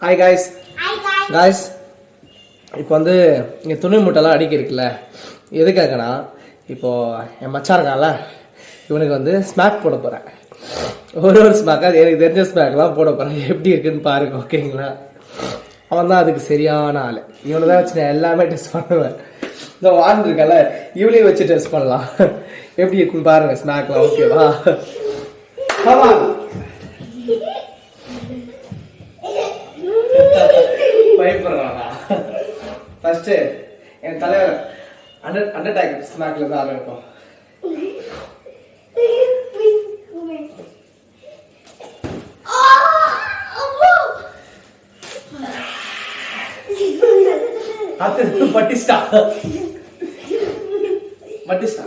Hi guys guys இப்போ வந்து இங்கே துணி மூட்டைலாம் அடிக்க இருக்குல்ல எதுக்காகனா இப்போது என் மச்சான் இருக்கான்ல இவனுக்கு வந்து ஸ்மாக் போட போகிறேன். ஒரு ஸ்மாக்காக எனக்கு தெரிஞ்ச ஸ்மாக்லாம் போட போகிறேன். எப்படி இருக்குன்னு பாருங்க ஓகேங்களா. அவன் தான் அதுக்கு சரியான ஆள். இவனை தான் வச்சு நான் எல்லாமே டெஸ்ட் பண்ணுவேன். இந்த வான் இருக்கல இவனையும் வச்சு டெஸ்ட் பண்ணலாம். எப்படி இருக்குன்னு பாருங்க ஸ்நாக்லாம். ஓகேவா? ஆமாம் பயப்படுறானா? ஃபர்ஸ்ட் என் தலைவர் அண்டர்டேக்கர் ஸ்நாக்ல தான் ஆரம்பிப்போம். அது பட்டிஸ்டா பட்டிஸ்டா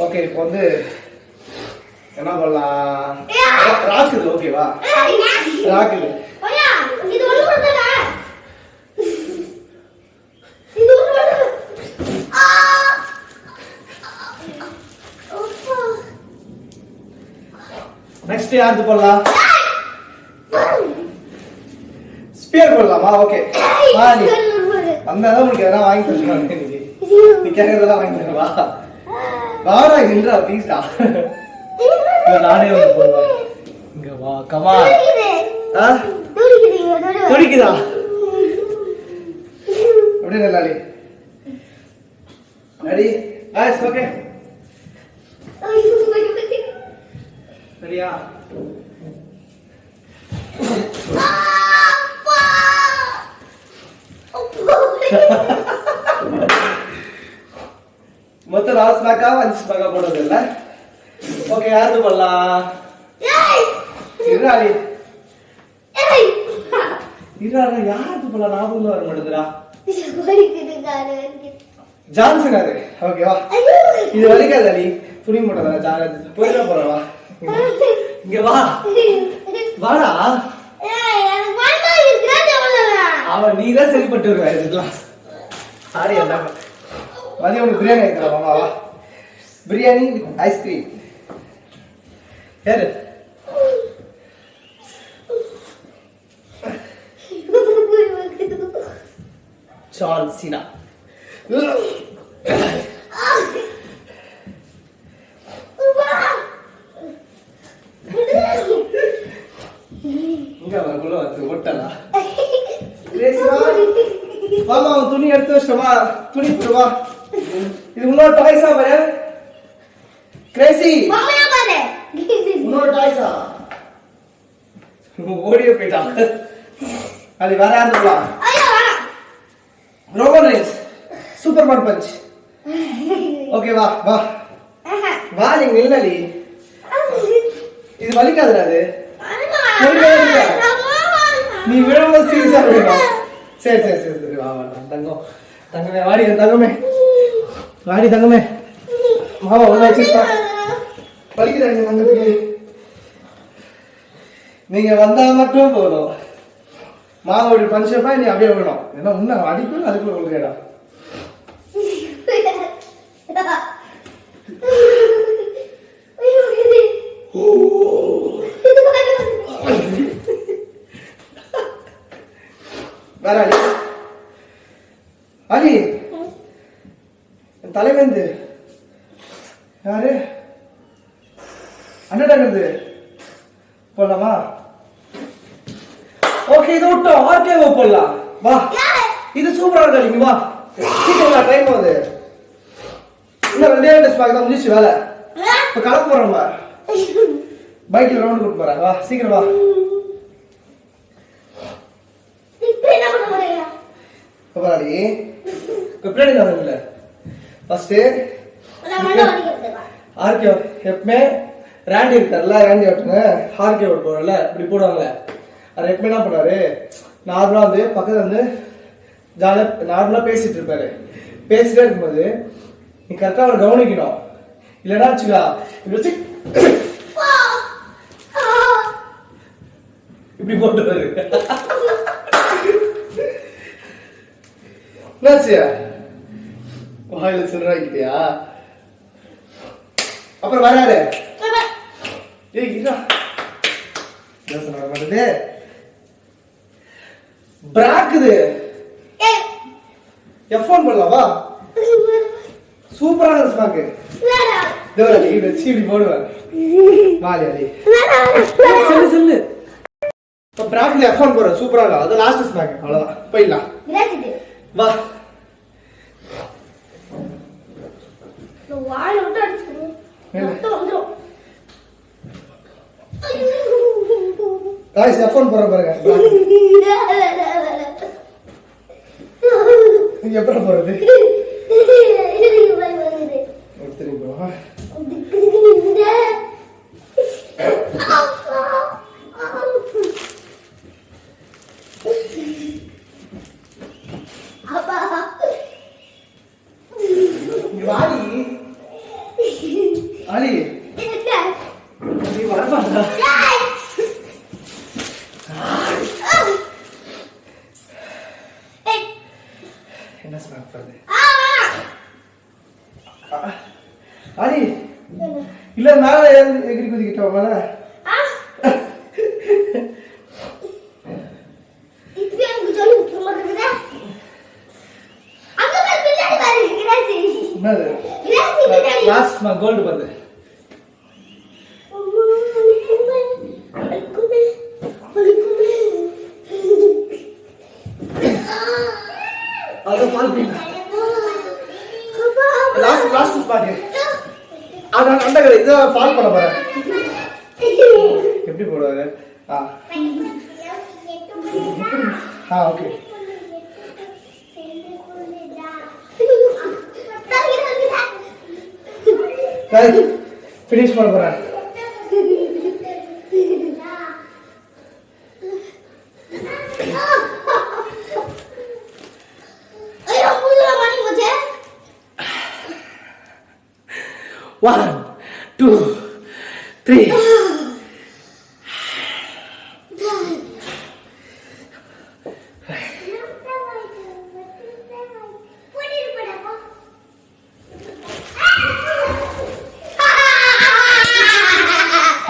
ஓகே இப்போ வந்து என்ன பண்ணலாம்? ராக்குது. ஓகேவா? ராக்குது. நெக்ஸ்ட் யாருக்கு போடலாம்? ஸ்பியர் போடலாமா? ஓகே வந்தாதான் உங்களுக்கு எதனா வாங்கி தருவாங்க. நீ கேட்கறதெல்லாம் வாங்கி தருவா. வாடா இன்றா ப்ளீஸ்டா. நானே வந்து போடுவேன். இங்க வா கமா. துடிக்குதா? அப்படியே நல்லாடி ரெடி ஆஸ் ஓகே சரியா? மொத்தம் 4 ஸ்நாக்கா 5 ஸ்நாக்கா போடுறது இல்ல. ஓகே யாருக்கு போடலாம்? யாருக்கு போடலாம்? ஞாபகம் வர மாட்டேங்குதுடா. ஜான்சன் அது. ஓகேவா? இது வலிக்காது அலி. துணி மூட்டை தான் போயிட போறவா. இங்க வா வாடா. அவன் நீ தான் சரிப்பட்டு வருவ இதுக்கெல்லாம். சாரி என்ன மதியம் உனக்கு பிரியாணி ஆயிக்கலாம். மாமாவா பிரியாணி வித் ஐஸ்கிரீம். யாரு ஜான் சீனா. இங்க அவனுக்குள்ள வந்து ஓட்டலா. வாமா துணி எடுத்து வச்சுவா. துணி போடுவா. இது இன்னொரு டாய்ஸா பாரு. கிரேசி மாமா பாரு. இன்னொரு டாய்ஸா ஓடியே போய்ட்டான். அது வேற யாருடா? ஐயோ ரோபன் ரேஸ் சூப்பர்மேன் பஞ்ச். ஓகே வா வா வா. நீங்க இல்லடி இது வலிக்காதுடா. அது நீ விழும்போது சீரியஸா விழுவா. சரி சரி சரி சரி வா வா தங்கம் தங்கமே வாடி தங்கமே வாடி தங்கமே. மாமா உள்ள வச்சுப்பா. வலிக்குதாங்க தங்கத்துக்கு. நீங்க வந்தா மட்டும் போதும். மாமாவோட பஞ்சப்பா நீ அப்படியே விடணும். ஏன்னா இன்னும் அடிக்கும் அதுக்குள்ள விழுகடா. வேற அலி அலி தலைவந்து யாரு அண்ணடாங்கிறது போடலாமா? ஓகே இது விட்டோம். ஆர்கேவோ போடலாம் வா. இது சூப்பரா இருக்கு அலிங்க வா. சீக்கிரம் டைம் ஆகுது. இன்னும் 2 டெஸ்ட் பாக்க தான் முடிச்சு வேலை. இப்ப கிளம்ப போறோம். பைக்ல ரவுண்ட் கூட்டு போறேன். வா சீக்கிரம் வா. பரவாயில்லை பின்னாடி நான் இல்லை. ஃபர்ஸ்ட் ஆர்கே எப்பவுமே ரேண்டி இருக்கார்ல ரேண்டி ஓட்டுங்க ஆர்கே ஓட்டு போறல இப்படி போடுவாங்கல்ல. அது எப்பவுமே என்ன பண்ணாரு நார்மலா வந்து பக்கத்துல வந்து ஜாலியா நார்மலா பேசிட்டு இருப்பாரு. பேசிட்டே இருக்கும்போது நீ கரெக்டா அவனை கவனிக்கணும். இல்லைன்னா வச்சுக்கா இப்படி வச்சு இப்படி போட்டு வரு. என்னாச்சு? வாயில சில்லறாக்கிட்டியா? அப்புறம் வராரு. ஏய் இதா யோசனை வர மாட்டேது. பிராக்குது. எஃபோன் பண்ணலாமா? சூப்பரான ஸ்மாக்கு. தேவரா நீ வெச்சி இப்படி போடுவேன். வாலி அடி. சொல்லு சொல்லு. இப்ப பிராக்ல எஃபோன் போற சூப்பரா இருக்கும். அது லாஸ்ட் ஸ்மாக். அவ்வளவுதான். போயிடலாம். வா. வாயில விட்டு அடிச்சுக்கோ. மொத்தம் வந்துரும். गाइस एफोन போற பாருங்க. நீ எப்பற போறது? ஒருத்தரி போவா. அப்பா. நீ வாடி. அலி. நீ வரமாட்டா? என்ன ஸ்மாக் பண்ணுது? அலி இல்ல மேல எகிரி குதிக்கிட்டோ மேல. இப்போ எனக்கு சொல்லி விட்டுற மாட்டேங்குதா? அங்க பாரு பின்னாடி பாரு கிராசி. என்னது? கிராசி பின்னாடி. லாஸ்ட் ஸ்மாக் கோல்ட் வருது. அது பால்பீங்க. Last spot. அத அண்டகர இத ஃபால் பண்ண போறேன். எப்படி போடுவாரு? ஓகே. गाइस ஃபினிஷ் பண்ண போறேன். One, two, three.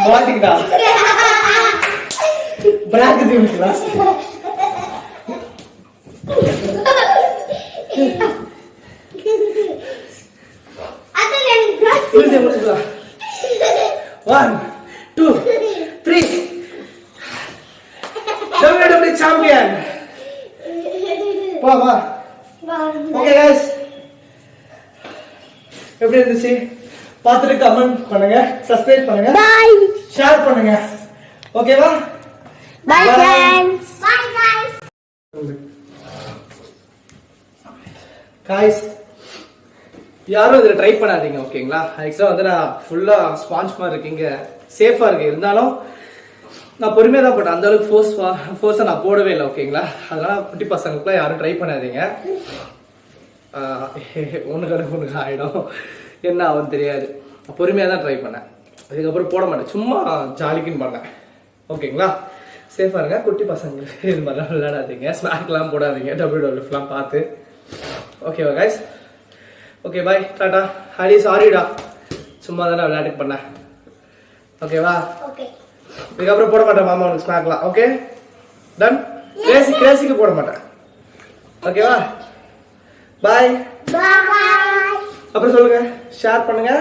மாட்டிக்கிட்டா. பிராக் தீவுக்கு last. One, two, three. WWE champion. வா வா. Okay guys. எப்படி இருந்துச்சு? பார்த்துட்டு கமெண்ட் பண்ணுங்க, சப்ஸ்கிரைப் பண்ணுங்க, பை ஷேர் பண்ணுங்க. ஓகேவா? Bye friends. Bye guys. Guys யாரும் இதில் ட்ரை பண்ணாதீங்க. ஓகேங்களா? ஆக்சுவலாக வந்து நான் ஃபுல்லாக ஸ்பாஞ்ச் மாதிரி இருக்கீங்க, சேஃபாக இருக்கு. இருந்தாலும் நான் பொறுமையாக தான் போட்டேன். அந்த அளவுக்கு ஃபோர்ஸாக நான் போடவே இல்லை. ஓகேங்களா? அதனால் குட்டி பசங்களுக்குலாம் யாரும் ட்ரை பண்ணாதீங்க. ஒன்றுக்கு ஆகிடும், என்ன ஆகும் தெரியாது. பொறுமையாக தான் ட்ரை பண்ணேன். அதுக்கப்புறம் போட மாட்டேன், சும்மா ஜாலிக்குன்னு பண்ணேன். ஓகேங்களா? சேஃபாக இருங்க. குட்டி பசங்களுக்கு இது மாதிரிலாம் விளையாடாதீங்க, ஸ்நாக்லாம் போடாதீங்க, WWFலாம் பார்த்து. ஓகேவா guys? Okay bye, Tata. Hari சாரிடா, சும்மா தானே விளையாட்டு பண்ணேன். ஓகேவா? ஓகே. இதுக்கப்புறம் போட மாட்டேன் மாமா உனக்கு ஸ்நாக்லாம். Okay done. கிரேசிக்கு போட மாட்டேன். ஓகேவா? பாய் பாய். அப்புறம் சொல்லுங்க, ஷேர் பண்ணுங்க,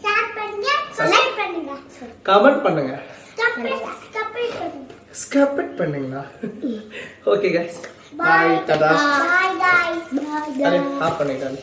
லைக் பண்ணுங்க, கமெண்ட் பண்ணுங்க, சப்ஸ்கிரைப் பண்ணுங்க. பண்ணுங்களா? ஓகே गाइस, பாய் டாடா. Bye guys. அரே ஆஃப் பண்ணிட்டேன்.